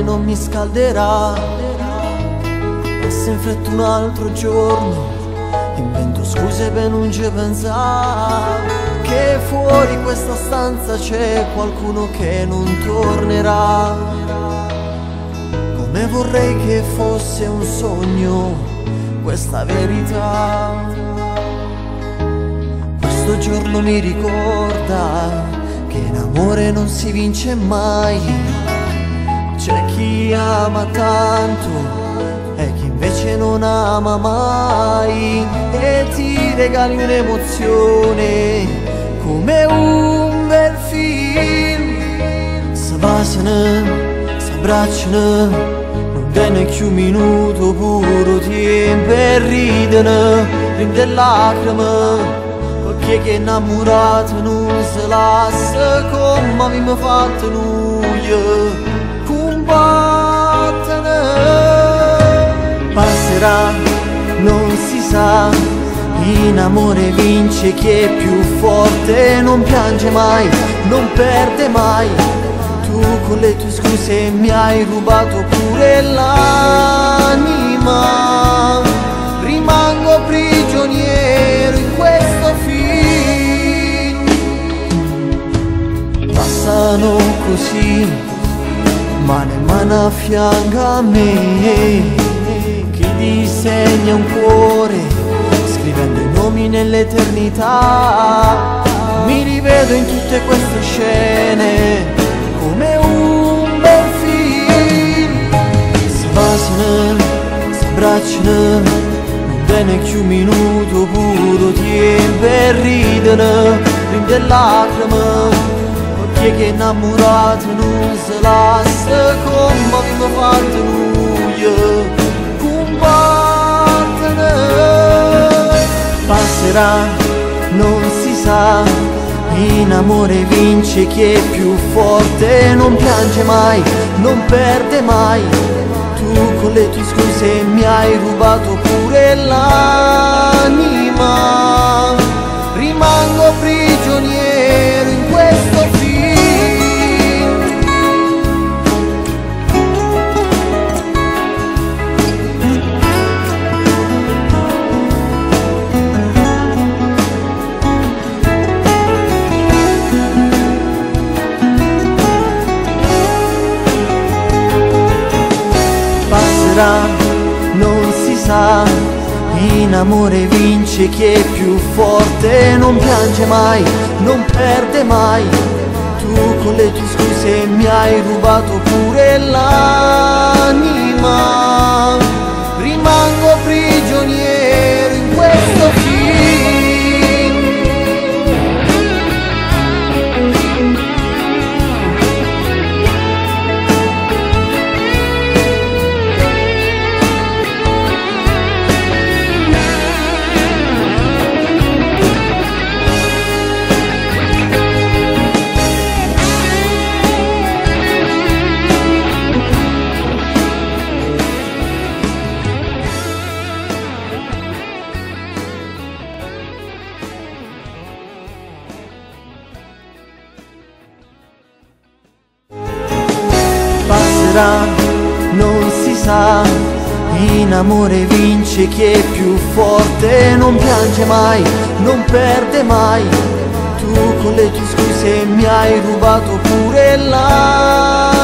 non mi scalderà. Passa in fretta un altro giorno, invento scuse per non ci pensare, che fuori questa stanza c'è qualcuno che non tornerà. Come vorrei che fosse un sogno questa verità. Questo giorno mi ricorda che in amore non si vince mai. C'è chi ama tanto e chi invece non ama mai, e ti regali un'emozione come un bel film. S'abbassano, s'abbracciano, non viene più un minuto puro tempo, e ridono, rinde lacrime, perché che innamorato non si lascia come abbiamo fatto noi. Combattere passerà, non si sa, in amore vince chi è più forte, non piange mai, non perde mai. Tu con le tue scuse mi hai rubato pure l'anima, rimango prigioniero in questo film. Passano così mano in mano a fianco a me, chi disegna un cuore scrivendo i nomi nell'eternità. Mi rivedo in tutte queste scene come un bel film. Si baciano, si abbracciano, non viene più un minuto puro tempo, e ridono, rinde lacrime, perché che innamorato non si lascia come abbiamo fatto noi. Combattere passerà, non si sa, in amore vince chi è più forte, non piange mai, non perde mai. Tu con le tue scuse mi hai rubato pure l'anima, rimango prigioniero in questo film. Non si sa, in amore vince chi è più forte, non piange mai, non perde mai. Tu con le tue scuse mi hai rubato pure l'anima, rimango prigioniero in questo film. Non si sa, in amore vince chi è più forte, non piange mai, non perde mai. Tu con le tue scuse mi hai rubato pure l'anima.